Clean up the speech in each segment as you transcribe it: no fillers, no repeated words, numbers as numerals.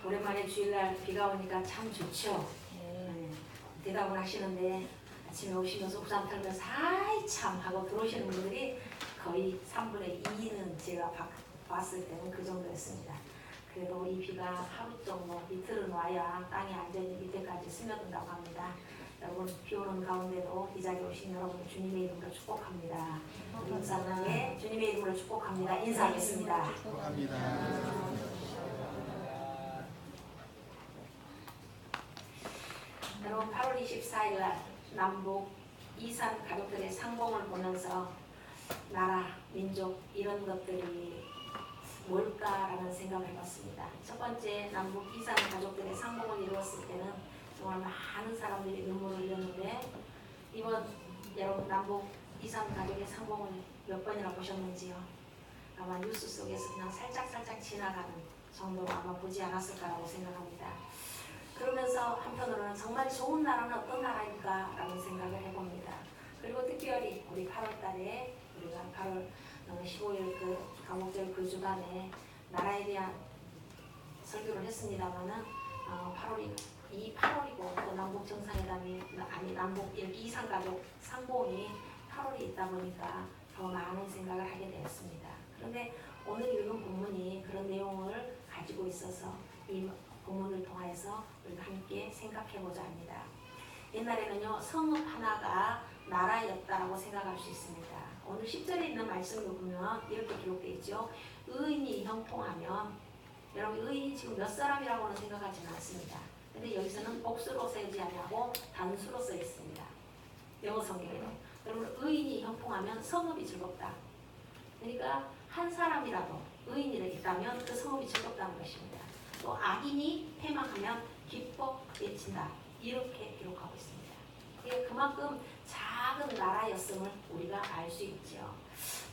오랜만에 주일날 비가 오니까 참 좋죠. 대답을 하시는데 아침에 오시면서 우산 털면서 아이 참 하고 들어오시는 분들이 거의 3분의 2는 제가 봤을 때는 그 정도였습니다. 그래도 이 비가 하루 정도 이틀은 와야 땅에 안전히 밑에까지 스며든다고 합니다. 여러분 비 오는 가운데도 이 자리에 오신 여러분 주님의 이름으로 축복합니다. 인사장에 주님의 이름으로 축복합니다. 인사하겠습니다. 축복합니다. 여러분 8월 24일 날 남북 이산 가족들의 상봉을 보면서 나라, 민족 이런 것들이 뭘까라는 생각을 해봤습니다. 첫 번째 남북 이산 가족들의 상봉을 이루었을 때는 정말 많은 사람들이 눈물을 흘렸는데 이번 여러분 남북 이산 가족의 상봉을 몇 번이나 보셨는지요? 아마 뉴스 속에서 그냥 살짝 지나가는 정도로 아마 보지 않았을까라고 생각합니다. 그러면서 한편으로는 정말 좋은 나라는 어떤 나라일까 라는 생각을 해봅니다. 그리고 특별히 우리 8월달에 우리가 8월 15일 그 광복절 그 주간에 나라에 대한 설교를 했습니다만은 8월이고 또 남북 정상회담이 아니 남북 이산 가족 상봉이 8월에 있다 보니까 더 많은 생각을 하게 되었습니다. 그런데 오늘 읽은 본문이 그런 내용을 가지고 있어서 이 본문을 통해서 우리가 함께 생각해보자 합니다. 옛날에는요 성읍 하나가 나라였다라고 생각할 수 있습니다. 오늘 10절에 있는 말씀을 보면 이렇게 기록되어 있죠. 의인이 형통하면 여러분 의인이 지금 몇 사람이라고는 생각하지는 않습니다. 근데 여기서는 복수로 쓰지 아니하고 단수로 써 있습니다. 영어 성경에도. 여러분 의인이 형통하면 성읍이 즐겁다. 그러니까 한 사람이라도 의인이 있다면 그 성읍이 즐겁다는 것입니다. 또 악인이 패망하면 기뻐 외친다. 이렇게 기록하고 있습니다. 이게 그만큼 작은 나라였음을 우리가 알 수 있죠.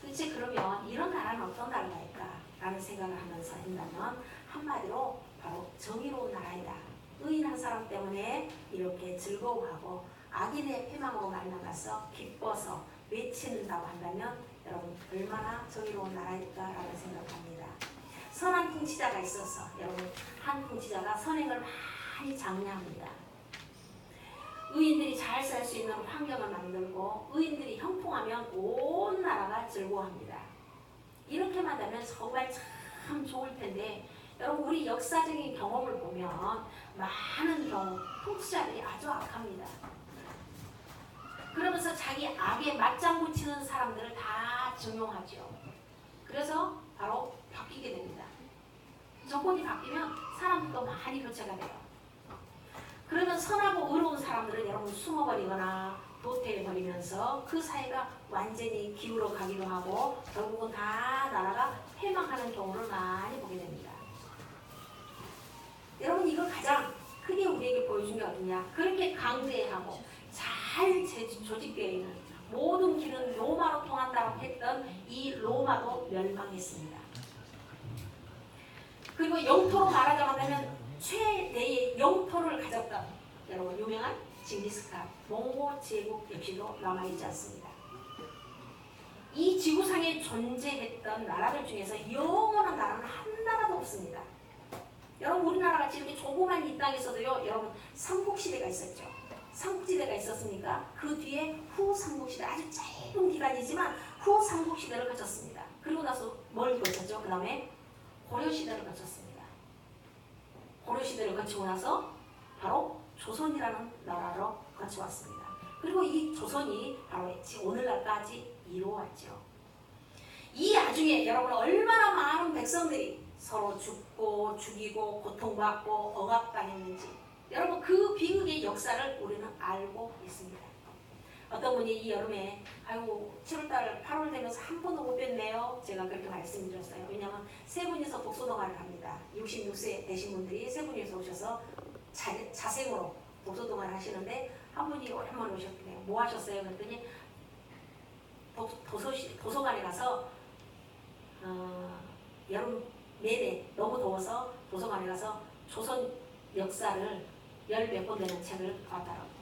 도대체 그러면 이런 나라는 어떤 나라일까? 라는 생각을 하면서 한다면 한마디로 바로 정의로운 나라이다. 의인 한 사람 때문에 이렇게 즐거워하고 악인의 패망으로 말미암아서 기뻐서 외친다고 한다면 여러분 얼마나 정의로운 나라일까라는 생각을 합니다. 선한 통치자가 있어서 여러분 한 통치자가 선행을 많이 장려합니다. 의인들이 잘 살 수 있는 환경을 만들고 의인들이 형통하면 온 나라가 즐거워합니다. 이렇게만 되면 정말 참 좋을 텐데 여러분 우리 역사적인 경험을 보면 많은 경우 통치자들이 아주 악합니다. 그러면서 자기 악에 맞장구 치는 사람들을 다 증용하죠. 그래서 바로 바뀌게 됩니다. 정권이 바뀌면 사람들도 많이 교체가 돼요. 그러면 선하고 의로운 사람들은 여러분 숨어버리거나 도태해버리면서 그 사회가 완전히 기울어 가기도 하고 결국은 다 나라가 패망하는 경우를 많이 보게 됩니다. 여러분 이걸 가장 크게 우리에게 보여준 게 어디냐? 그렇게 강대하고 잘 조직되어 있는 모든 길은 로마로 통한다고 했던 이 로마도 멸망했습니다. 그리고 영토로 말하자면 최대의 영토를 가졌던 여러분 유명한 징기스칸 몽고 제국 역시도 남아있지 않습니다. 이 지구상에 존재했던 나라들 중에서 영원한 나라는 한 나라도 없습니다. 여러분 우리나라가 이렇게 조그만 이 땅에서도요 여러분 삼국시대가 있었죠. 삼국지대가 있었으니까 그 뒤에 후삼국시대 아주 짧은 기간이지만 후삼국시대를 거쳤습니다. 그리고 나서 뭘 거쳤죠? 그 다음에 고려시대를 거쳤습니다. 고려시대를 거치고 나서 바로 조선이라는 나라로 거쳐왔습니다. 그리고 이 조선이 바로 오늘날까지 이루어왔죠. 이 와중에 여러분 얼마나 많은 백성들이 서로 죽고 죽이고 고통받고 억압당했는지 여러분 그 비극의 역사를 우리는 알고 있습니다. 어떤 분이 이 여름에 아이고 7월달 8월 되면서 한 번도 못 뵀네요. 제가 그렇게 말씀드렸어요. 왜냐하면 세 분이서 독서동화를 합니다. 66세 되신 분들이 세 분이서 오셔서 자생으로 독서동화를 하시는데 한 분이 오랜만에 오셨길래 뭐 하셨어요? 그랬더니 도서관에 가서 여름 내내 너무 더워서 도서관에 가서 조선 역사를 10몇 권 되는 책을 봤더라고요.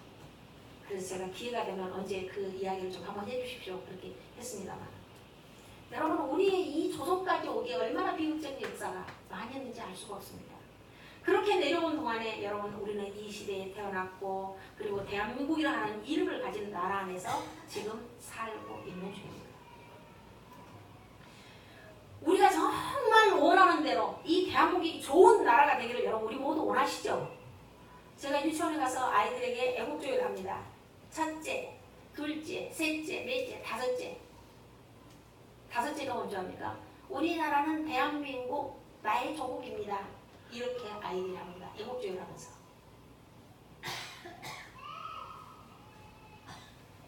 그래서 제가 기회가 되면 언제 그 이야기를 좀 한번 해주십시오. 그렇게 했습니다만 여러분 우리의 이 조선까지 오기에 얼마나 비극적인 역사가 많이 했는지 알 수가 없습니다. 그렇게 내려온 동안에 여러분 우리는 이 시대에 태어났고 그리고 대한민국이라는 이름을 가진 나라 안에서 지금 살고 있는 중입니다. 우리가 정말 원하는 대로 이 대한민국이 좋은 나라가 되기를 여러분 우리 모두 원하시죠? 제가 유치원에 가서 아이들에게 애국조회를 합니다. 첫째, 둘째, 셋째, 넷째, 다섯째. 다섯째가 뭔지 압니까? 우리나라는 대한민국 나의 조국입니다. 이렇게 아이들이 합니다. 애국조회를 하면서.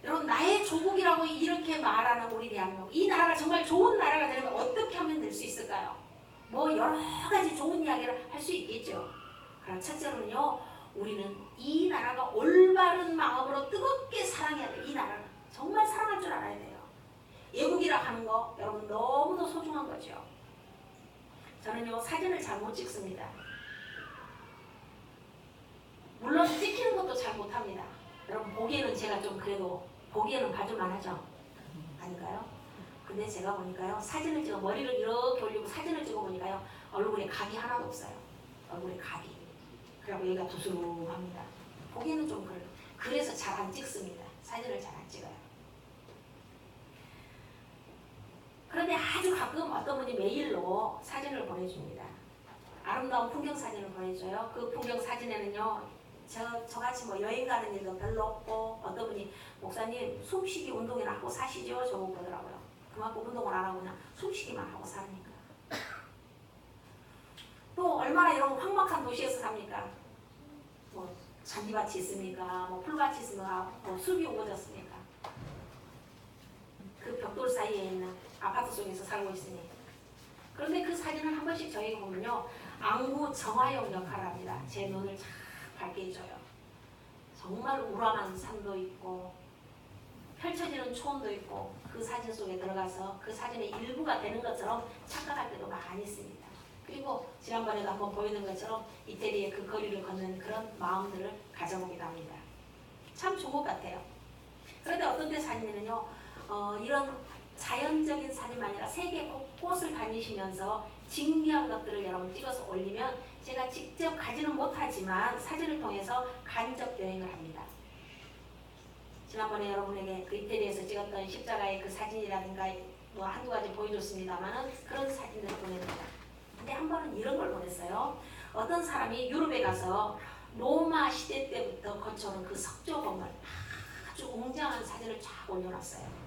여러분 나의 조국이라고 이렇게 말하는 우리 대한민국, 이 나라가 정말 좋은 나라가 되려면 어떻게 하면 될 수 있을까요? 뭐 여러 가지 좋은 이야기를 할 수 있겠죠. 그럼 첫째로는요, 우리는 이 나라가 올바른 마음으로 뜨겁게 사랑해야 돼요. 이 나라를 정말 사랑할 줄 알아야 돼요. 애국이라 하는 거 여러분 너무도 소중한 거죠. 저는요 사진을 잘 못 찍습니다. 물론 찍히는 것도 잘 못합니다. 여러분 보기에는 제가 좀 그래도 보기에는 봐줄만 하죠? 아닌가요? 근데 제가 보니까요 사진을 찍어 머리를 이렇게 올리고 사진을 찍어 보니까요 얼굴에 각이 하나도 없어요. 얼굴에 각이. 그리고 여기가 두툼합니다. 보기에는 좀 그래요. 그래서 잘 안 찍습니다. 사진을 잘 안 찍어요. 그런데 아주 가끔 어떤 분이 메일로 사진을 보내줍니다. 아름다운 풍경 사진을 보내줘요. 그 풍경 사진에는요 저같이 뭐 여행 가는 일도 별로 없고 어떤 분이 목사님 숨쉬기 운동이나 하고 사시죠? 저거 보더라고요. 그만큼 운동을 안 하고 그냥 숨쉬기만 하고 사니까. 또 얼마나 이런 황막한 도시에서 삽니까? 뭐 잔디밭이 있습니까? 뭐 풀밭이 있습니까? 뭐 숲이 우거졌습니까? 그 벽돌 사이에 있는 아파트 속에서 살고 있으니. 그런데 그 사진을 한 번씩 저희가 보면요 안구 정화용 역할을 합니다. 제 눈을 참 밝게 해줘요. 정말 우람한 산도 있고 펼쳐지는 초원도 있고 그 사진 속에 들어가서 그 사진의 일부가 되는 것처럼 착각할 때도 많이 있습니다. 그리고 지난번에도 한번 보이는 것처럼 이태리의 그 거리를 걷는 그런 마음들을 가져보기도 합니다. 참 좋은 것 같아요. 그런데 어떤 때 사진에는요 이런 자연적인 사진이 아니라 세계 곳곳을 다니시면서 진귀한 것들을 여러분 찍어서 올리면 제가 직접 가지는 못하지만 사진을 통해서 간접 여행을 합니다. 지난번에 여러분에게 그 이태리에서 찍었던 십자가의 그 사진이라든가 뭐 한두 가지 보여줬습니다만은 그런 사진들을 보냅니다. 근데 한 번은 이런 걸 보냈어요. 어떤 사람이 유럽에 가서 로마 시대 때부터 거쳐오는 그 석조 건물 아주 웅장한 사진을 쫙 올려놨어요.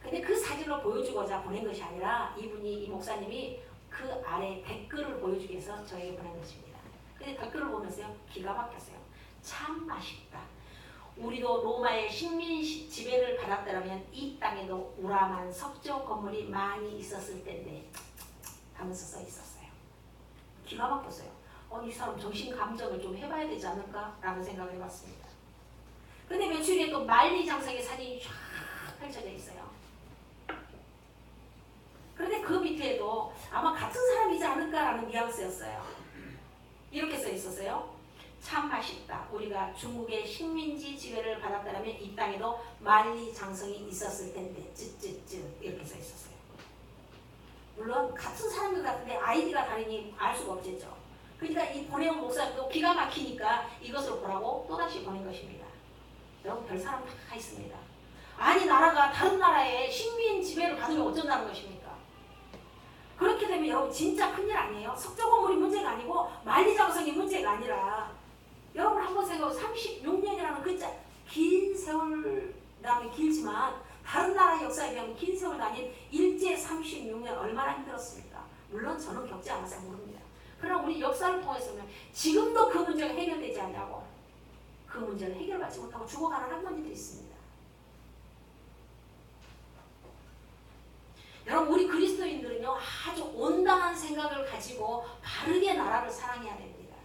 근데 그 사진을 보여주고자 보낸 것이 아니라 이 목사님이 그 아래 댓글을 보여주기 위해서 저에게 보낸 것입니다. 근데 댓글을 보면서요 기가 막혔어요. 참 맛있다. 우리도 로마의 식민 지배를 받았다면 이 땅에도 우람한 석조 건물이 많이 있었을 텐데 하면서 써 있었어요. 기가 막혔어요. 이 사람 정신 감정을 좀 해봐야 되지 않을까? 라는 생각을 해봤습니다. 근데 며칠 뒤에 또 만리장성의 사진이 쫙 펼쳐져 있어요. 그런데 그 밑에도 아마 같은 사람이지 않을까라는 뉘앙스였어요. 이렇게 써 있었어요. 참 맛있다. 우리가 중국의 식민지 지배를 받았다면 이 땅에도 만리장성이 있었을 텐데 쯧쯧쯧 이렇게 써 있었어요. 물론 같은 사람들 같은데 아이디가 다르니 알 수가 없겠죠. 그러니까 이 보내온 목사도 기가 막히니까 이것을 보라고 또다시 보낸 것입니다. 여러분 별 사람 다 있습니다. 아니 나라가 다른 나라의 식민 지배를 받으면 어쩐다는 것입니까? 그렇게 되면 여러분 진짜 큰일 아니에요? 석조 건물이 문제가 아니고 만리장성이 문제가 아니라 여러분 한번 생각해 36년이라는 글자 긴 세월이라면 길지만 다른 나라의 역사에 비하면 긴 세월도 아닌 일제 36년 얼마나 힘들었습니까? 물론 저는 겪지 않아서 모릅니다. 그러나 우리 역사를 통해서 보면 지금도 그 문제가 해결되지 않냐고 그 문제를 해결받지 못하고 죽어가는 할머니들이 있습니다. 여러분 우리 그리스도인들은요 아주 온당한 생각을 가지고 바르게 나라를 사랑해야 됩니다.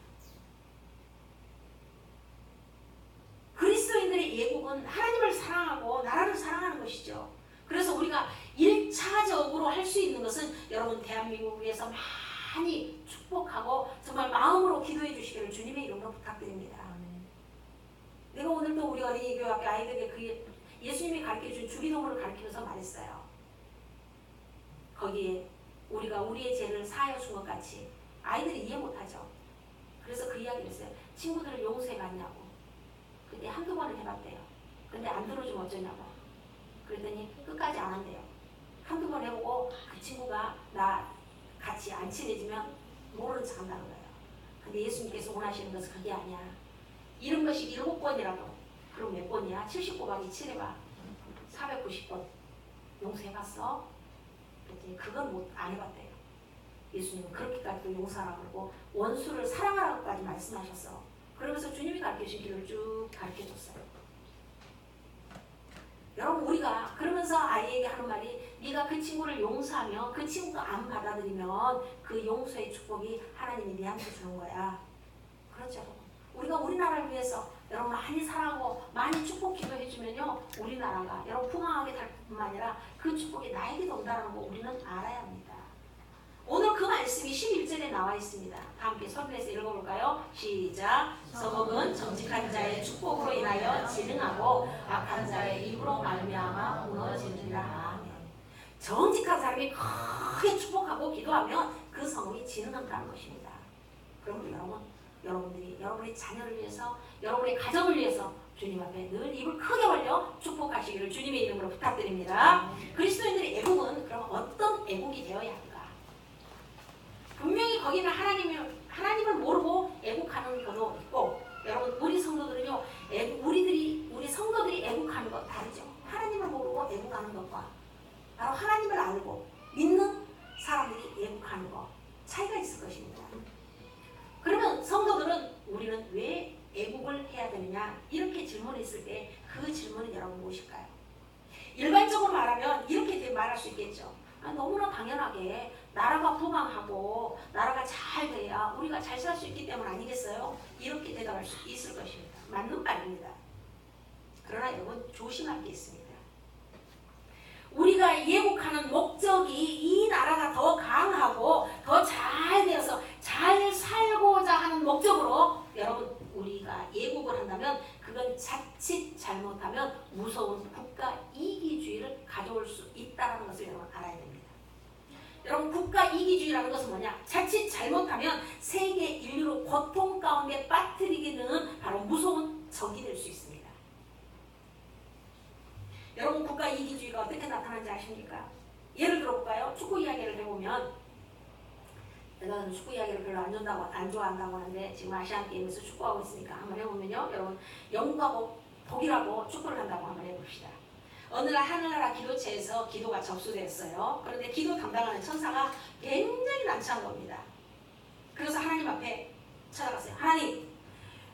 그리스도인들의 예국은 하나님을 사랑하고 나라를 사랑하는 것이죠. 그래서 우리가 1차적으로 할 수 있는 것은 여러분 대한민국을 위해서 많이 축복하고 정말 마음으로 기도해 주시기를 주님의 이름으로 부탁드립니다. 내가 오늘도 우리 어린이교회 아이들에게 그 예수님이 가르쳐준 주기도문을 가르치면서 말했어요. 거기에 우리가 우리의 죄를 사하여 준 것 같이 아이들이 이해 못하죠. 그래서 그 이야기를 했어요. 친구들을 용서해봤냐고. 근데 한두 번은 해봤대요. 근데 안 들어주면 어쩌냐고. 그랬더니 끝까지 안 한대요. 한두 번 해보고 그 친구가 나 같이 안 친해지면 모르는 척 한다는 거예요. 근데 예수님께서 원하시는 것은 그게 아니야. 이런 것이 7번이라도 그럼 몇 번이야? 70 곱하기 7해봐. 490번 용서해봤어? 그랬더니 그건 안 해봤대요. 예수님은 그렇게까지도 용서하라고 그러고 원수를 사랑하라고까지 말씀하셨어. 그러면서 주님이 가르쳐주신 길을 쭉 가르쳐줬어요. 여러분 우리가 그러면서 아이에게 하는 말이 네가 그 친구를 용서하면 그 친구가 안 받아들이면 그 용서의 축복이 하나님이 네한테 주는 거야. 그렇죠. 우리가 우리나라를 위해서 여러분 많이 사랑하고 많이 축복 기도해주면요 우리나라가 여러분 풍성하게 될 뿐만 아니라 그 축복이 나에게도 온다는 거 우리는 알아야 합니다. 오늘 그 말씀이 11절에 나와 있습니다. 다 함께 설명해서 읽어볼까요? 시작. 성읍은 정직한 자의 축복으로 인하여 지능하고 악한 자의 입으로 말미암아 무너지느니라. 아멘. 정직한 사람이 크게 축복하고 기도하면 그 성읍이 지능한다는 것입니다. 그럼 여러분들이 여러분의 자녀를 위해서 여러분의 가정을 위해서 주님 앞에 늘 입을 크게 벌려 축복하시기를 주님의 이름으로 부탁드립니다. 그리스도인들의 애국은 그럼 어떤 애국이 되어야 할까? 분명히 거기는 하나님을 모르고 애국하는 것도 있고 여러분 우리 성도들은요 우리 성도들이 애국하는 것 다르죠. 하나님을 모르고 애국하는 것과 바로 하나님을 알고 믿는 사람들이 애국하는 것 차이가 있을 것입니다. 그러면 성도들은 우리는 왜 애국을 해야 되느냐 이렇게 질문했을 때 그 질문은 여러분 무엇일까요? 일반적으로 말하면 이렇게 말할 수 있겠죠. 너무나 당연하게 나라가 부강하고 나라가 잘 돼야 우리가 잘 살 수 있기 때문 아니겠어요? 이렇게 대답할 수 있을 것입니다. 맞는 말입니다. 그러나 여러분 조심할 게 있습니다. 우리가 예국하는 목적이 이 나라가 더 강하고 더 잘 되어서 잘 살고자 하는 목적으로 여러분 우리가 예국을 한다면 그건 자칫 잘못하면 무서운 국가 이기주의를 가져올 수 있다는 것을 여러분 알아야 됩니다. 여러분 국가 이기주의라는 것은 뭐냐? 자칫 잘못하면 세계 인류를 고통 가운데 빠뜨리게 되는 바로 무서운 적이 될 수 있습니다. 여러분 국가 이기주의가 어떻게 나타나는지 아십니까? 예를 들어볼까요? 축구 이야기를 해보면 내가 축구 이야기를 별로 안 좋아한다고 하는데 지금 아시안게임에서 축구하고 있으니까 한번 해보면요. 여러분 영국하고 독일하고 축구를 한다고 한번 해봅시다. 어느 날 하늘나라 기도체에서 기도가 접수됐어요. 그런데 기도 담당하는 천사가 굉장히 난처한 겁니다. 그래서 하나님 앞에 찾아갔어요. 하나님,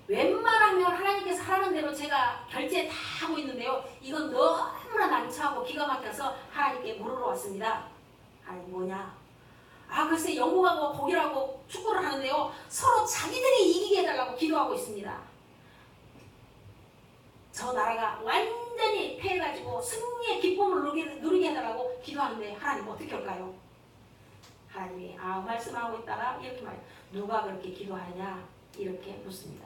웬만하면 하나님께서 하라는 대로 제가 결제 다 하고 있는데요. 이건 너무나 난처하고 기가 막혀서 하나님께 물으러 왔습니다. 하나님 뭐냐? 글쎄 영국하고 독일하고 축구를 하는데요. 서로 자기들이 이기게 해달라고 기도하고 있습니다. 저 나라가 완전히 패해가지고 승리의 기쁨을 누리게 해달라고 기도하는데 하나님 어떻게 할까요? 하나님이 말씀하고 있다가 이렇게 말해요. 누가 그렇게 기도하느냐? 이렇게 묻습니다.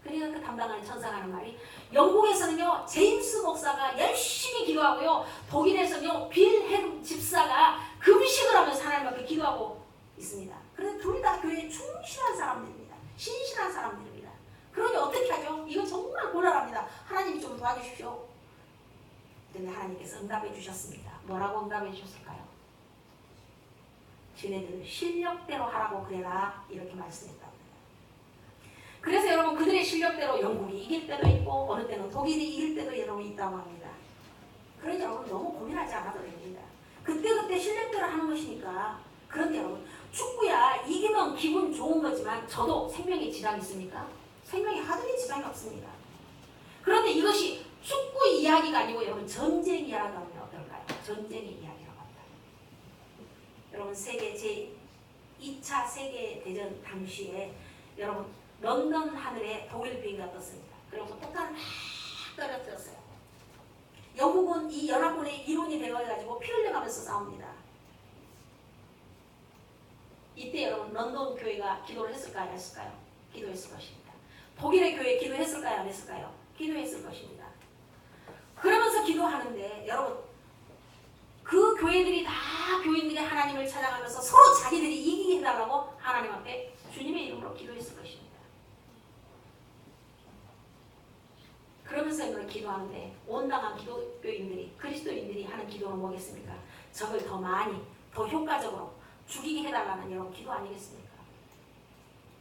그러니까 그 담당하는 천사가 하는 말이 영국에서는요 제임스 목사가 열심히 기도하고요 독일에서는요 빌 헤름 집사가 금식을 하면서 하나님 앞에 기도하고 있습니다. 그런데 둘 다 교회에 충실한 사람들입니다. 신실한 사람들입니다. 그러니 어떻게 하죠? 이건 정말 곤란합니다. 하나님이 좀 도와주십시오. 그런데 하나님께서 응답해 주셨습니다. 뭐라고 응답해 주셨을까요? 지네들 실력대로 하라고 그래라 이렇게 말씀했다고. 그래서 여러분 그들의 실력대로 영국이 이길 때도 있고 어느 때는 독일이 이길 때도 여러분 있다고 합니다. 그러니 여러분 너무 고민하지 않아도 됩니다. 그때그때 실력대로 하는 것이니까. 그런데 여러분 축구야 이기면 기분 좋은 거지만 저도 생명에 지장이 있습니까? 생명에 하등의 지장이 없습니다. 그런데 이것이 축구 이야기가 아니고 여러분 전쟁 이야기라고 하면 어떨까요? 전쟁의 이야기라고 합니다. 여러분 세계 제2차 세계대전 당시에 여러분 런던 하늘에 독일 비행기가 떴습니다. 그래서 폭탄을 막 떨어뜨렸어요. 영국은 이 연합군의 일원이 되어가지고 피 흘려가면서 싸웁니다. 이때 여러분 런던 교회가 기도를 했을까요? 안 했을까요? 기도했을 것입니다. 독일의 교회 기도했을까요? 안 했을까요? 기도했을 것입니다. 그러면서 기도하는데 여러분 그 교회들이 다 교인들이 하나님을 찾아가면서 서로 자기들이 이기게 해달라고 하나님 하나님 앞에 주님의 이름으로 기도했을 것입니다. 그러면서 이걸 기도하는데 온당한 기독교인들이 그리스도인들이 하는 기도는 뭐겠습니까? 적을 더 많이 더 효과적으로 죽이게 해달라는 여러분 기도 아니겠습니까?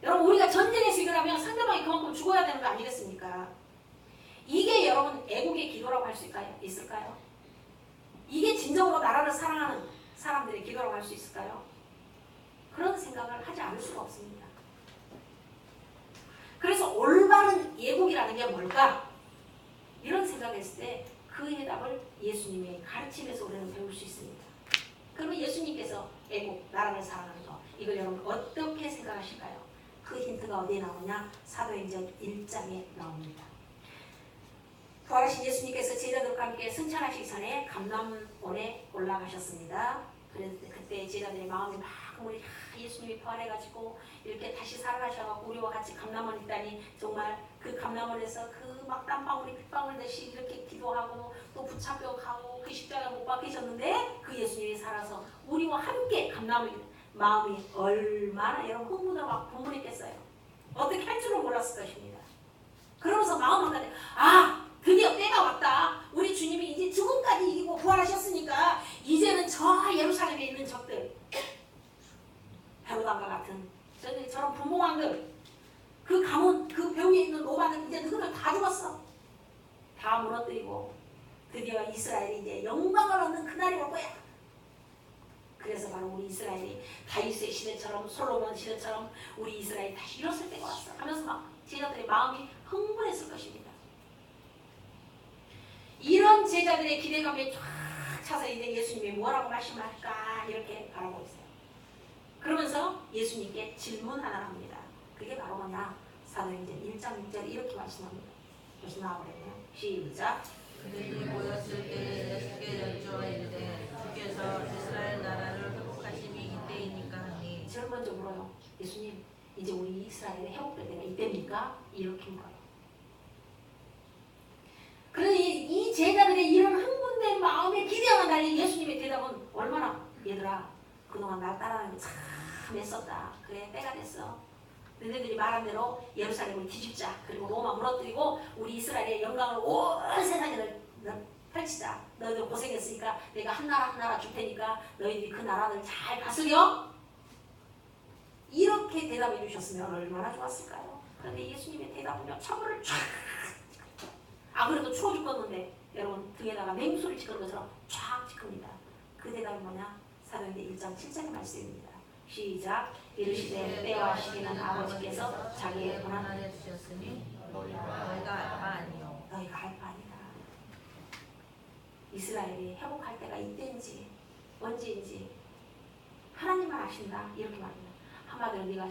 여러분 우리가 전쟁에서 이겨나면 상대방이 그만큼 죽어야 되는 거 아니겠습니까? 이게 여러분 애국의 기도라고 할 수 있을까요? 이게 진정으로 나라를 사랑하는 사람들의 기도라고 할 수 있을까요? 그런 생각을 하지 않을 수가 없습니다. 그래서 올바른 애국이라는 게 뭘까? 이런 생각했을 때 그 해답을 예수님의 가르침에서 우리는 배울 수 있습니다. 그러면 예수님께서 애국, 나라를 사랑하는 거 이걸 여러분 어떻게 생각하실까요? 그 힌트가 어디에 나오냐? 사도행전 1장에 나옵니다. 부활하신 예수님께서 제자들과 함께 승천하시기 전에 감람원에 올라가셨습니다. 그래서 그때 제자들의 마음이 막 우리 예수님이 부활해가지고 이렇게 다시 살아나셔서 우리와 같이 감람원에 있다니 정말 그 감람원에서 그 막 땀방울이 빗방울 듯이 이렇게 기도하고 또 붙잡혀 가고 그 십자가 못 박히셨는데 그 예수님이 살아서 우리와 함께 감람원 마음이 얼마나 여러분 흥분을 막 분분했겠어요. 어떻게 할 줄은 몰랐을 것입니다. 그러면서 마음 한가운데 드디어 때가 왔다. 우리 주님이 이제 죽음까지 이기고 부활하셨으니까 이제는 저 예루살렘에 있는 적들 헤로당과 같은 저런 분봉왕들 그 가문 그 벽에 있는 로마는 이제 그들 다 죽었어. 다 무너뜨리고 드디어 이스라엘이 이제 영광을 얻는 그날이 올 거야. 그래서 바로 우리 이스라엘이 다윗의 시대처럼 솔로몬 시대처럼 우리 이스라엘이 다시 일었을 때가 왔어 하면서 막 제자들의 마음이 흥분했을 것입니다. 이런 제자들의 기대감에 쫙 차서 이제 예수님이 뭐라고 말씀할까 이렇게 바라보고 있어요. 그러면서 예수님께 질문 하나를 합니다. 그게 바로 뭐냐? 사도행전 1장 6절에 이렇게 말씀합니다. 벌써 나와버렸네요. 시작. 그들이 모였을 때 예수께 여쭈어이르되 주께서 이스라엘 나라를 회복하심이 이때이니까 하니. 제일 먼저 물어요. 예수님 이제 우리 이스라엘의 회복될 때가 이때입니까? 이렇게 물어요. 그러니 이 제자들의 이런 흥분된 마음에 기대와 달리 예수님의 대답은 얼마나 얘들아 그동안 날 따라하는 게 참 애썼다. 그래 때가 됐어. 너희들이 말한 대로 예루살렘을 뒤집자. 그리고 로마 무너뜨리고 우리 이스라엘의 영광을 온 세상에 펼치자. 너희들 고생했으니까 내가 한 나라 줄 테니까 너희들이 그 나라를 잘 다스려. 이렇게 대답해 주셨으면 얼마나 좋았을까요? 그런데 예수님의 대답은요 찬물을 쫙 그래도 추워 죽겠는데 여러분 등에다가 맹수를 지키는 것처럼 쫙 지킵니다. 그 대답이 뭐냐? 사도행전 1장 7절의 말씀입니다. 시작. 이르시되 때와 시기는 아버지께서 자기의 권한을 주셨으니 너희가 알 바 아니요. 너희가 알 바 아니라. 이스라엘이 회복할 때가 이때인지 언제인지 하나님만 아신다. 이렇게 말합니다. 한마디로 네가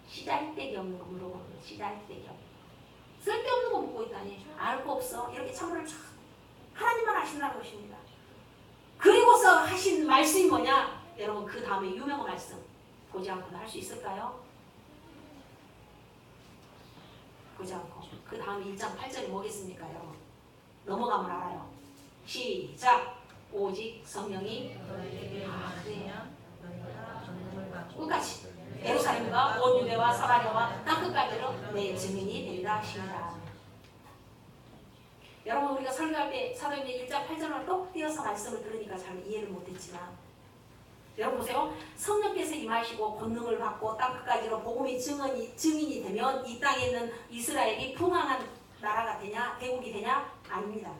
시잘데기 없는 거 물어보는 거예요. 시잘데기 없는 거. 쓸데없는 거 묻고 있다니 알 거 없어. 이렇게 찬물을 쫙 하나님만 아신다는 것입니다. 그리고서 하신 말씀이 뭐냐? 여러분 그 다음에 유명한 말씀 보지 않고도 할 수 있을까요? 보지 않고 그 다음 1장 8절이 뭐겠습니까? 여러분 넘어가면 알아요. 시작. 오직 성령이 너희에게 임하시면 너희가 권능을 받고 끝까지 예루살렘과 온 유대와 사마리아와 땅끝까지로 내 증인이 되리라 하십니다. 여러분 우리가 설교할 때 사도행전 1장 8절을 또 띄어서 말씀을 들으니까 잘 이해를 못했지만 여러분 보세요. 성령께서 임하시고 권능을 받고 땅끝까지로 복음이 증인이 되면 이 땅에 있는 이스라엘이 풍성한 나라가 되냐? 대국이 되냐? 아닙니다.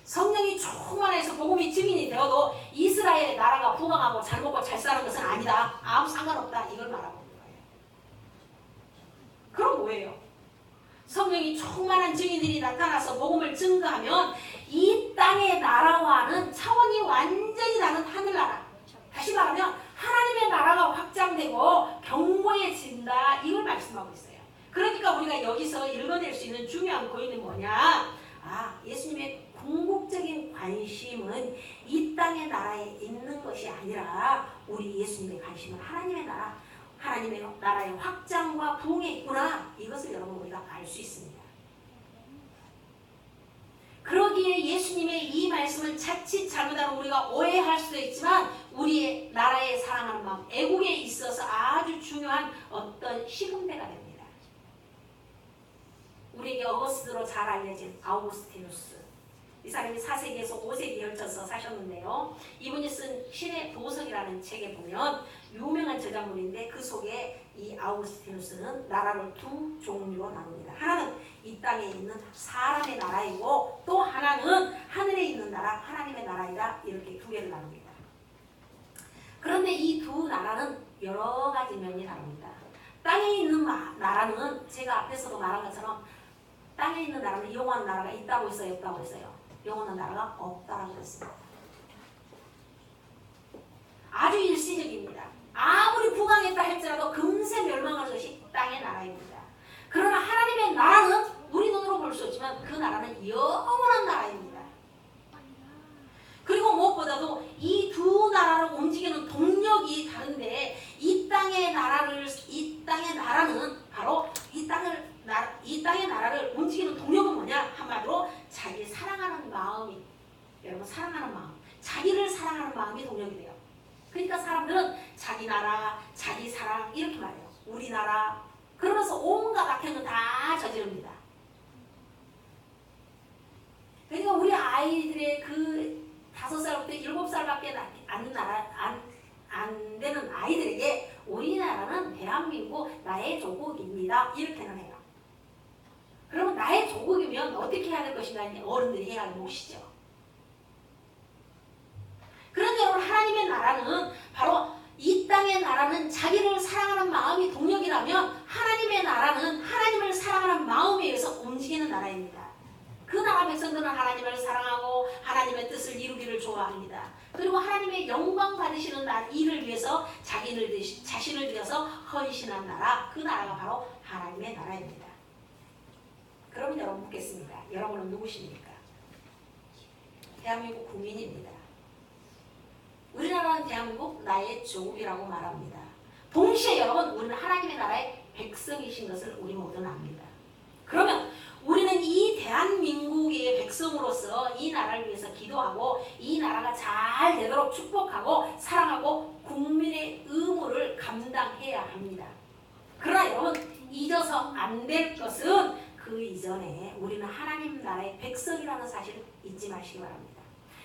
성령이 충만해서 복음이 증인이 되어도 이스라엘의 나라가 풍성하고 잘 먹고 잘 사는 것은 아니다. 아무 상관없다. 이걸 말하고 있는 거예요. 그럼 뭐예요? 성령이 충만한 증인들이 나타나서 복음을 증거하면 이 땅의 나라와는 차원이 완전히 다른 하늘나라. 다시 말하면 하나님의 나라가 확장되고 견고해진다. 이걸 말씀하고 있어요. 그러니까 우리가 여기서 읽어낼 수 있는 중요한 고인은 뭐냐? 예수님의 궁극적인 관심은 이 땅의 나라에 있는 것이 아니라 우리 예수님의 관심은 하나님의 나라, 하나님의 나라의 확장과 부흥에 있구나. 이것을 여러분 우리가 알 수 있습니다. 그러기에 예수님의 이 말씀을 자칫 잘못하면 우리가 오해할 수도 있지만 우리의 나라에 사랑하는 마음, 애국에 있어서 유명한 어떤 시금대가 됩니다. 우리에게 어거스트로 잘 알려진 아우구스티누스. 이 사람이 4세기에서 5세기에 걸쳐서 사셨는데요. 이분이 쓴 신의 보석이라는 책에 보면 유명한 저작물인데 그 속에 이 아우구스티누스는 나라를 두 종류로 나눕니다. 하나는 이 땅에 있는 사람의 나라이고 또 하나는 하늘에 있는 나라, 하나님의 나라이다. 이렇게 두 개를 나눕니다. 그런데 이 두 나라는 여러 가지 면이 다릅니다. 땅에 있는 나라는 제가 앞에서도 말한 것처럼 땅에 있는 나라는 영원한 나라가 있다고 했어요, 없다고 했어요. 영원한 나라가 없다라고 했습니다. 아주 일시적입니다. 아무리 부강했다 할지라도 금세 멸망하는 것이 땅의 나라입니다. 그러나 하나님의 나라는 우리 눈으로 볼 수 없지만 그 나라는 영원한 나라입니다. 그리고 무엇보다도 이 두 나라를 움직이는 동력이 다른데 이 땅의 나라는 바로 이 땅의 나라를 움직이는 동력은 뭐냐? 한마디로 자기 사랑하는 마음이, 여러분 사랑하는 마음, 자기를 사랑하는 마음이 동력이 돼요. 그러니까 사람들은 자기 나라, 자기 사랑 이렇게 말해요. 우리나라. 그러면서 온갖 악한 건 다 저지릅니다. 그러니까 우리 아이들의 그 5살부터 7살밖에 안 되는 아이들에게 우리나라는 대한민국 나의 조국입니다. 이렇게는 해요. 그러면 나의 조국이면 어떻게 해야 될 것인가 어른들이 해야 할 몫이죠. 그런데 여러분 하나님의 나라는 바로 이 땅의 나라는 자기를 사랑하는 마음이 동력이라면 하나님의 나라는 하나님을 사랑하는 마음에 의해서 움직이는 나라입니다. 그 나라 백성들은 하나님을 사랑하고 하나님의 뜻을 이루기를 좋아합니다. 그리고 하나님의 영광 받으시는 일을 위해서 자신을 위해서 헌신한 나라, 그 나라가 바로 하나님의 나라입니다. 그러면 여러분 묻겠습니다. 여러분은 누구십니까? 대한민국 국민입니다. 우리나라는 대한민국 나의 조국이라고 말합니다. 동시에 여러분 우리는 하나님의 나라의 백성이신 것을 우리 모두는 압니다. 그러면 우리는 이 대한민국의 백성으로서 이 나라를 위해서 기도하고 이 나라가 잘 되도록 축복하고 사랑하고 국민의 의무를 감당해야 합니다. 그러나 여러분 잊어서 안 될 것은 그 이전에 우리는 하나님 나라의 백성이라는 사실을 잊지 마시기 바랍니다.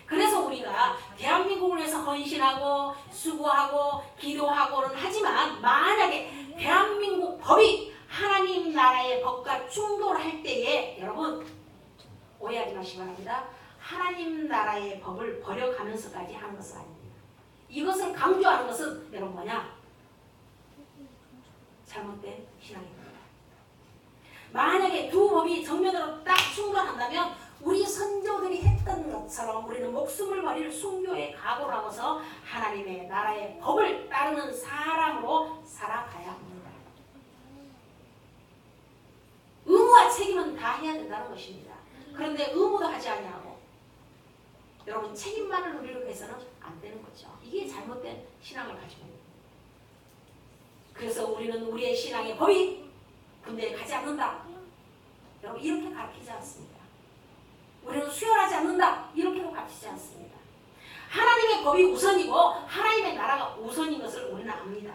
그래서 우리가 대한민국을 위해서 헌신하고 수고하고 기도하고는 하지만 만약에 대한민국 법이 하나님 나라의 법과 충돌할 때에 여러분 오해하지 마시기 바랍니다. 하나님 나라의 법을 버려가면서까지 하는 것은 아닙니다. 이것을 강조하는 것은 여러분 뭐냐? 잘못된 신앙입니다. 만약에 두 법이 정면으로 딱 충돌한다면 우리 선조들이 했던 것처럼 우리는 목숨을 버릴 순교의 각오를 하고서 하나님의 나라의 법을 따르는 사람으로 살아가야 합니다. 의무와 책임은 다 해야 된다는 것입니다. 그런데 의무도 하지 아니하고 여러분 책임만을 누리려고 해서는 안 되는 거죠. 이게 잘못된 신앙을 가지고 있는 거예요. 그래서 우리는 우리의 신앙의 법이 군대에 가지 않는다. 여러분 이렇게 가르치지 않습니다. 우리는 수혈하지 않는다. 이렇게도 가르치지 않습니다. 하나님의 법이 우선이고 하나님의 나라가 우선인 것을 우리는 압니다.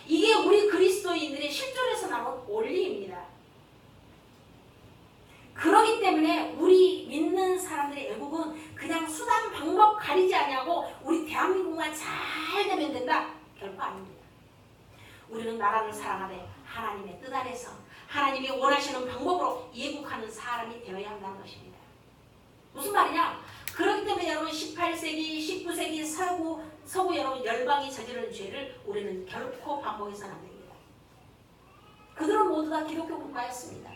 이게 우리 그리스도인들의 실존에서 나온 원리입니다. 그렇기 때문에 우리 믿는 사람들의 애국은 그냥 수단 방법 가리지 아니하고 우리 대한민국만 잘 되면 된다. 결코 아닙니다. 우리는 나라를 사랑하되 하나님의 뜻 안에서 하나님이 원하시는 방법으로 예국하는 사람이 되어야 한다는 것입니다. 무슨 말이냐? 그렇기 때문에 여러분 18세기, 19세기 서구 여러분 열방이 저지른 죄를 우리는 결코 반복해서는 안 됩니다. 그들은 모두 다 기독교 국가였습니다.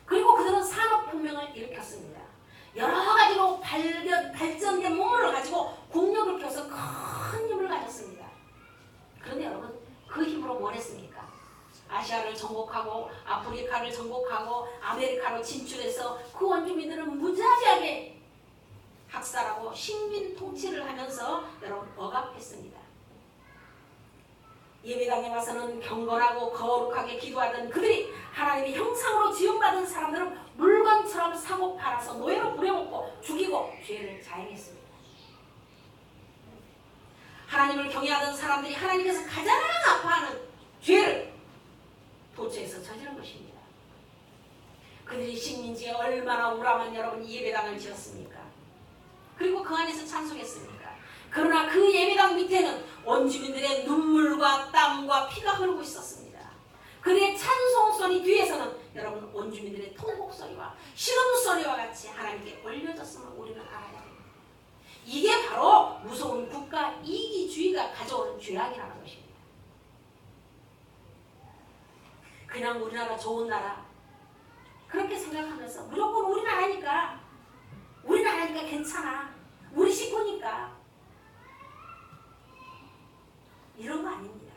그리고 그들은 산업혁명을 일으켰습니다. 여러 가지로 발전된 문물을 가지고 국력을 켜서 큰 힘을 가졌습니다. 그런데 여러분 그 힘으로 뭘 했습니까? 아시아를 정복하고 아프리카를 정복하고 아메리카로 진출해서 그 원주민들은 무자비하게 학살하고 식민 통치를 하면서 여러분 억압했습니다. 예배당에 와서는 경건하고 거룩하게 기도하던 그들이 하나님의 형상으로 지음받은 사람들은 물건처럼 사고 팔아서 노예로 부려먹고 죽이고 죄를 자행했습니다. 하나님을 경외하던 사람들이 하나님께서 가장 아파하는 죄를 도처에서 저지른 것입니다. 그들이 식민지에 얼마나 우람한 여러분 예배당을 지었습니까? 그리고 그 안에서 찬송했습니까? 그러나 그 예배당 밑에는 원주민들의 눈물과 땀과 피가 흐르고 있었습니다. 그들의 찬송 소리 뒤에서는 여러분 원주민들의 통곡 소리와 시름 소리와 같이 하나님께 올려졌음을 우리는 알아야 됩니다. 이게 바로 무서운 국가 이기주의가 가져오는 죄악이라는 것입니다. 그냥 우리나라 좋은 나라 그렇게 생각하면서 무조건 우리나라니까 괜찮아, 우리 식구니까, 이런 거 아닙니다.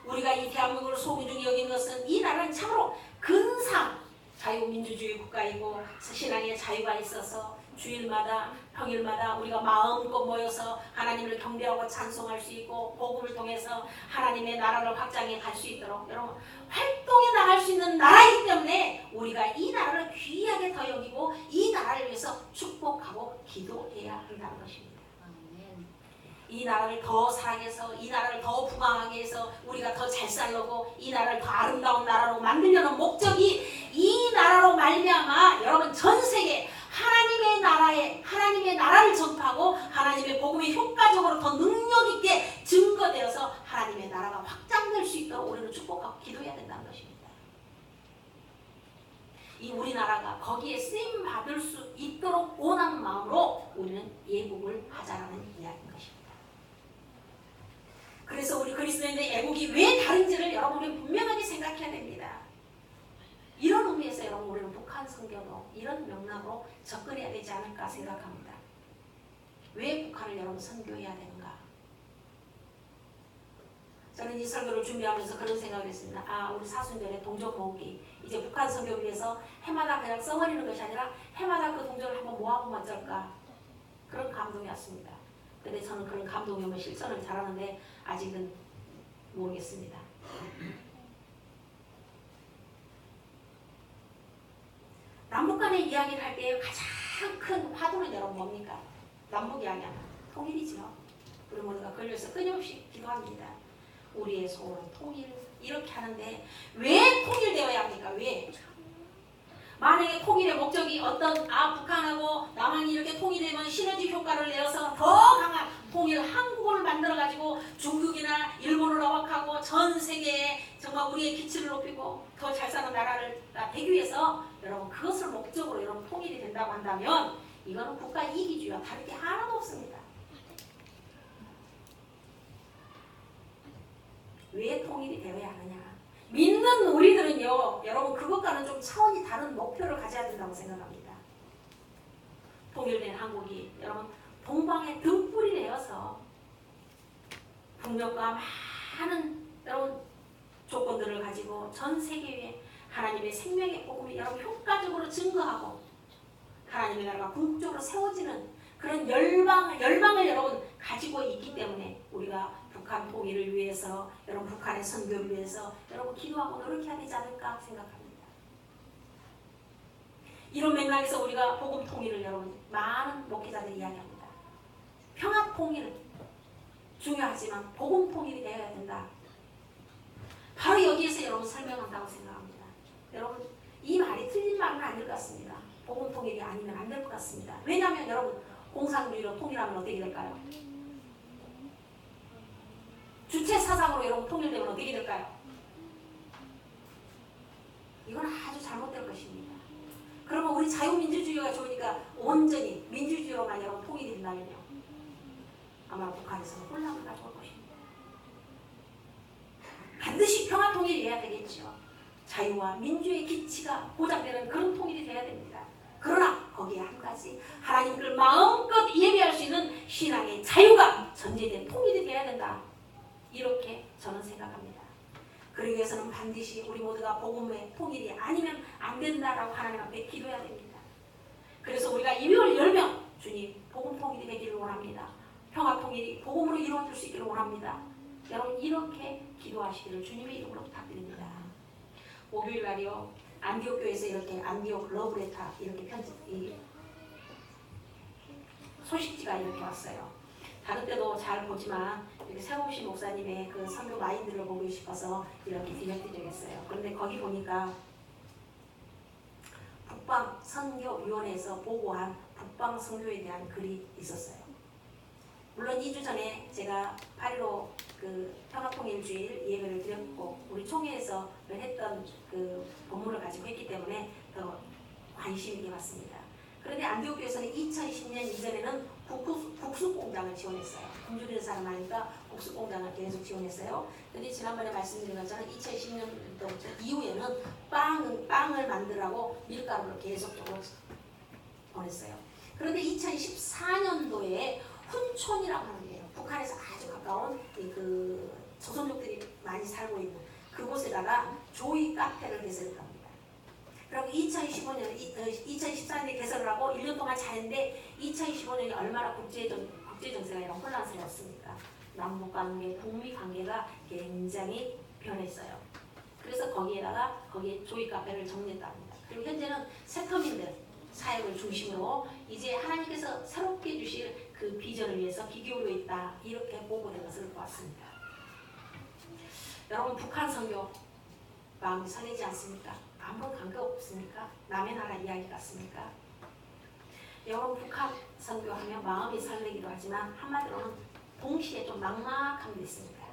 우리가 이 대한민국을 소중히 여긴 것은 이 나라는 참으로 근상 자유민주주의 국가이고 신앙의 자유가 있어서 주일마다 평일마다 우리가 마음껏 모여서 하나님을 경배하고 찬송할 수 있고 복음을 통해서 하나님의 나라를 확장해 갈 수 있도록 여러분 활동해 나갈 수 있는 나라이기 때문에 우리가 이 나라를 귀하게 더 여기고 이 나라를 위해서 축복하고 기도해야 한다는 것입니다. 이 나라를 더 사랑해서 이 나라를 더 부강하게 해서 우리가 더 잘 살려고 이 나라를 더 아름다운 나라로 만들려는 목적이 이 나라로 말미암아 여러분 전 세계 하나님의 나라를 전파하고 하나님의 복음이 효과적으로 더 능력 있게 증거되어서 하나님의 나라가 확장될 수 있도록 우리는 축복하고 기도해야 된다는 것입니다. 이 우리나라가 거기에 쓰임 받을 수 있도록 원하는 마음으로 우리는 예국을 하자라는 이야기인 것입니다. 그래서 우리 그리스도인의 애국이 왜 다른지를 여러분이 분명하게 생각해야 됩니다. 이런 의미에서 여러분 우리는 북한 선교도 이런 맥락으로 접근해야 되지 않을까 생각합니다. 왜 북한을 여러분 선교해야 되는가? 저는 이 설교를 준비하면서 그런 생각을 했습니다. 우리 사순절에 동족 모으기, 이제 북한 선교를 위해서 해마다 그냥 써버리는 것이 아니라 해마다 그 동족을 한번 모아보면 어떨까? 그런 감동이 왔습니다. 근데 저는 그런 감동이 오면 실천을 잘하는데 아직은 모르겠습니다. 남북 간의 이야기를 할 때 가장 큰 화두는 여러분 뭡니까? 남북 이야기하면 통일이죠. 우리 모두가 걸려서 끊임없이 기도합니다. 우리의 소원은 통일, 이렇게 하는데 왜 통일되어야 합니까? 왜? 만약에 통일의 목적이 어떤 북한하고 남한이 이렇게 통일되면 시너지 효과를 내어서 더 강한 통일 한국을 만들어가지고 중국이나 일본을 억압하고 전 세계에 정말 우리의 기치를 높이고 더 잘 사는 나라를 되기 위해서 여러분 그것을 목적으로 여러분 통일이 된다고 한다면 이거는 국가 이기주의와 다를 게 하나도 없습니다. 왜 통일이 되어야 하느냐? 믿는 우리들은요, 여러분 그것과는 좀 차원이 다른 목표를 가져야 된다고 생각합니다. 통일된 한국이 여러분 동방의 등불이 되어서 북녘과 많은 여러분 조건들을 가지고 전 세계에 하나님의 생명의 복음이 여러분 효과적으로 증거하고 하나님의 나라가 궁극적으로 세워지는 그런 열방을 여러분 가지고 있기 때문에 우리가 북한 통일을 위해서 여러분 북한의 선교를 위해서 여러분 기도하고 노력해야 되지 않을까 생각합니다. 이런 맥락에서 우리가 복음 통일을 여러분 많은 목회자들이 이야기합니다. 평화 통일 중요하지만 복음 통일이 되어야 된다. 바로 여기에서 여러분 설명한다고 생각합니다. 여러분 이 말이 틀린 말은 아닐 것 같습니다. 복음 통일이 아니면 안 될 것 같습니다. 왜냐하면 여러분 공산주의로 통일하면 어떻게 될까요? 주체 사상으로 여러분 통일되면 어떻게 될까요? 이건 아주 잘못될 것입니다. 그러면 우리 자유민주주의가 좋으니까 온전히 민주주의로만 여러분 통일이 된다면요. 아마 북한에서는 혼란을 가져올 것입니다. 반드시 평화 통일이 돼야 되겠죠. 자유와 민주의 기치가 보장되는 그런 통일이 돼야 됩니다. 그러나 거기에 한 가지 하나님을 마음껏 예배할 수 있는 신앙의 자유가 전제된 통일이 돼야 된다. 이렇게 저는 생각합니다. 그러기 위해서는 반드시 우리 모두가 복음의 통일이 아니면 안 된다라고 하나님 앞에 기도해야 됩니다. 그래서 우리가 이명을 열면 주님 복음 통일이 되기를 원합니다. 평화 통일이 복음으로 이루어질 수 있기를 원합니다. 여러분 이렇게 기도하시기를 주님의 이름으로 부탁드립니다. 목요일 날이요 안디옥 교회에서 이렇게 안디옥 러브레터 이렇게 소식지가 이렇게 왔어요. 다른 때도 잘 보지만 이렇게 세우신 목사님의 그 선교 마인드를 보고 싶어서 이렇게 디렉트적했어요. 그런데 거기 보니까 북방 선교위원회에서 보고한 북방 선교에 대한 글이 있었어요. 물론 2주 전에 제가 8.15 그 평화통일주일 예배를 드렸고 우리 총회에서 했던 그 본문을 가지고 했기 때문에 더 관심 있게 봤습니다. 그런데 안디옥교에서는 2020년 이전에는 국수공장을 지원했어요. 굶주리는 사람 많으니까 국수공장을 계속 지원했어요. 그런데 지난번에 말씀드린 것처럼 2020년부터 이후에는 빵을 만들라고 밀가루를 계속적으로 보냈어요. 그런데 2014년도에 훈촌이라고 하는 데요. 북한에서 아주 가까운 그 조선족들이 많이 살고 있는 그곳에다가 조이 카페를 개설을 합니다. 그리고 2014년에 개설을 하고 1년 동안 잘했는데 2015년이 얼마나 국제정세가 이런 혼란스러웠습니까? 남북관계, 북미관계가 굉장히 변했어요. 그래서 거기에 조이 카페를 정리했다 합니다. 그리고 현재는 세터민들 사역을 중심으로 이제 하나님께서 새롭게 주실 그 비전을 위해서 기교로 있다 이렇게 보고된 것을 보았습니다. 여러분 북한 선교 마음이 설레지 않습니까? 아무런 관계 없습니까? 남의 나라 이야기 같습니까? 여러분 북한 선교하면 마음이 설레기도 하지만 한마디로는 동시에 좀 막막함도 있습니다.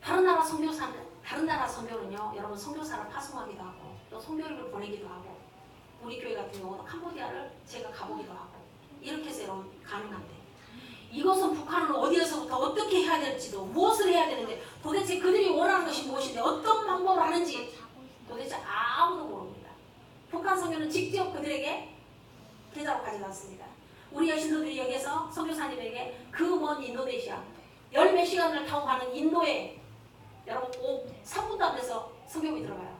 다른 나라 선교는요 여러분 선교사를 파송하기도 하고 또 선교육을 보내기도 하고 우리 교회 같은 경우는 캄보디아를 제가 가보기도 하고 이렇게 해서 여러분 가능한데 이것은 북한은 어디에서부터 어떻게 해야 될지도 무엇을 해야 되는데 도대체 그들이 원하는 것이 무엇인데 어떤 방법을 하는지 도대체 아무도 모릅니다. 북한 선교는 직접 그들에게 계좌로 가져갔습니다. 우리 여신도들이 여기서 선교사님에게 그 먼 인도네시아 10몇 시간을 타고 가는 인도에 여러분 3분도 안 돼서 선교비 들어가요.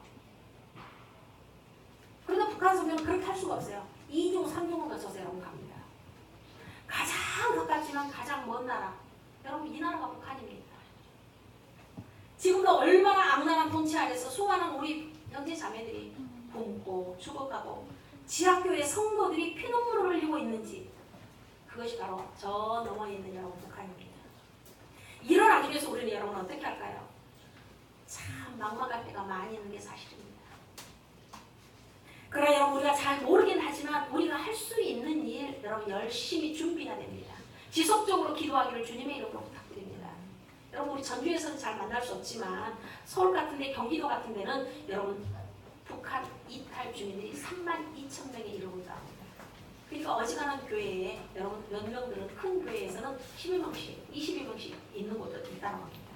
그런데 북한 선교는 그렇게 할 수가 없어요. 2중 3중을 거쳐서 여러분 갑니다. 가장 가깝지만 가장 먼 나라 여러분 이 나라가 북한입니다. 지금도 얼마나 악랄한 통치 아래서 수많은 우리 형제 자매들이 굶고 죽어가고 지하교회 성도들이 피눈물을 흘리고 있는지 그것이 바로 저 너머에 있는 여러분 북한입니다. 일어나기 위해서 우리는 여러분 어떻게 할까요? 참 막막할 때가 많이 있는 게 사실입니다. 그러나 여러분 우리가 잘 모르긴 하지만 우리가 할 수 있는 일 여러분 열심히 준비해야 됩니다. 지속적으로 기도하기를 주님의 이름으로 부탁드립니다. 여러분 우리 전주에서는 잘 만날 수 없지만 서울 같은 데 경기도 같은 데는 여러분 북한 이탈 주민들이 32,000명에 이르고 있답니다. 그러니까 어지간한 교회에 여러분 몇 명들은 큰 교회에서는 11명씩 22명씩 있는 곳도 있다는 겁니다.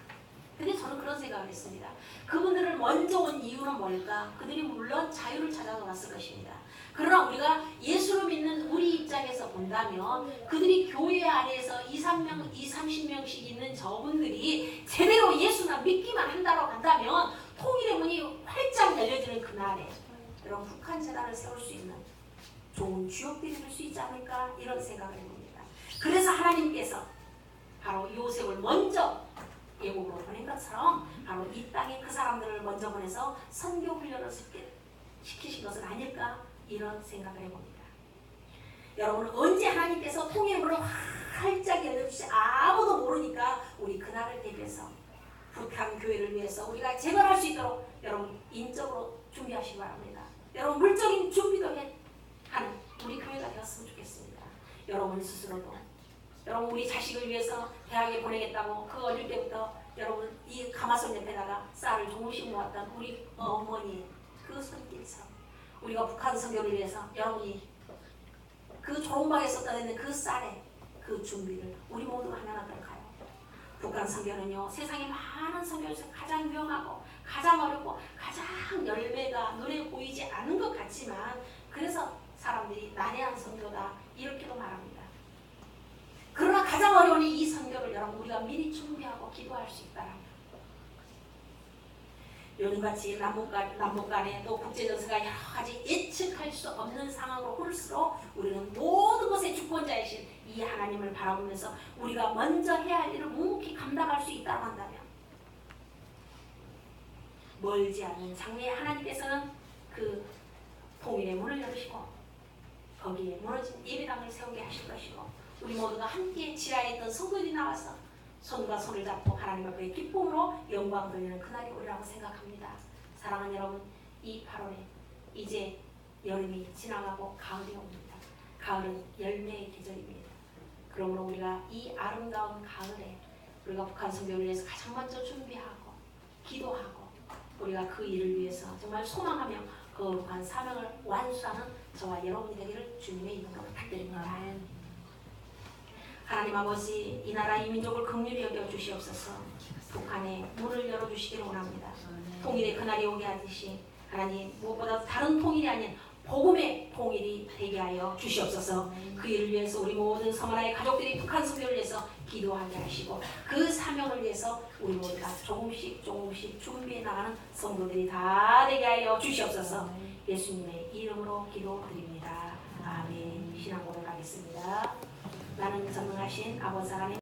근데 저는 그런 생각을 했습니다. 그분들을 먼저 온 이유는 뭘까? 그들이 물론 자유를 찾아서 왔을 것입니다. 그러나 우리가 예수를 믿는 우리 입장에서 본다면 그들이 교회 안에서 30명씩 있는 저분들이 제대로 예수나 믿기만 한다고 한다면 통일의 문이 활짝 열려지는 그날에 여러분 북한 재단을 세울 수 있는 좋은 주역들이 될 수 있지 않을까 이런 생각을 해봅니다. 그래서 하나님께서 바로 요셉을 먼저 예국으로 보낸 것처럼 바로 이 땅에 그 사람들을 먼저 보내서 선교 훈련을 시키신 것은 아닐까 이런 생각을 해봅니다. 여러분은 언제 하나님께서 통일의 문을 활짝 열려주시 아무도 모르니까 우리 그날을 대비해서 북한 교회를 위해서 우리가 재건할 수 있도록 여러분 인적으로 준비하시기 바랍니다. 여러분 물적인 준비도 하는 우리 교회가 되었으면 좋겠습니다. 여러분 스스로도 여러분 우리 자식을 위해서 대학에 보내겠다고 그 어릴 때부터 여러분 이 가마솥 옆에다가 쌀을 조금씩 모았던 우리 어머니 그 손길처럼 우리가 북한 선교를 위해서 여러분이 그 조롱박에 쏟아 있는 그 쌀에 그 준비를 우리 모두 하면 어떨까요? 북한 선교는요 세상에 많은 선교 중에서 가장 위험하고 가장 어렵고 가장 열매가 눈에 보이지 않는 것 같지만 그래서 사람들이 난해한 선교다 이렇게도 말합니다. 그러나 가장 어려운 이 선교를 여러분 우리가 미리 준비하고 기도할 수 있다라면 요즘같이 남북 간에 또 국제정세가 여러 가지 예측할 수 없는 상황으로 흐를수록 우리는 모든 것의 주권자이신 이 하나님을 바라보면서 우리가 먼저 해야 할 일을 묵묵히 감당할 수 있다고 한다면 멀지 않은 장래에 하나님께서는 그 통일의 문을 열으시고 거기에 무너진 예배당을 세우게 하실 것이고 우리 모두가 함께 지하에 있던 성도들이 나와서 손과 손을 잡고 하나님 앞에 기쁨으로 영광 돌리는 그날이 오리라고 생각합니다. 사랑하는 여러분, 이 8월에 이제 여름이 지나가고 가을이 옵니다. 가을은 열매의 계절입니다. 그러므로 우리가 이 아름다운 가을에 우리가 북한 선교를 위해서 가장 먼저 준비하고 기도하고 우리가 그 일을 위해서 정말 소망하며 거룩한 사명을 완수하는 저와 여러분이 되기를 주님의 이름으로 부탁드립니다. 하나님 아버지, 이 나라 이 민족을 긍휼히 여겨 주시옵소서. 북한에 문을 열어주시기를 원합니다. 통일의 그날이 오게 하듯이 하나님 무엇보다 다른 통일이 아닌 복음의 통일이 되게 하여 주시옵소서. 그 일을 위해서 우리 모든 서머나의 가족들이 북한 선교를 위해서 기도하게 하시고 그 사명을 위해서 우리 모두가 조금씩 준비해 나가는 성도들이 다 되게 하여 주시옵소서. 예수님의 이름으로 기도드립니다. 아멘. 신앙 고백하겠습니다. 나는 전능하신 아버지 하나님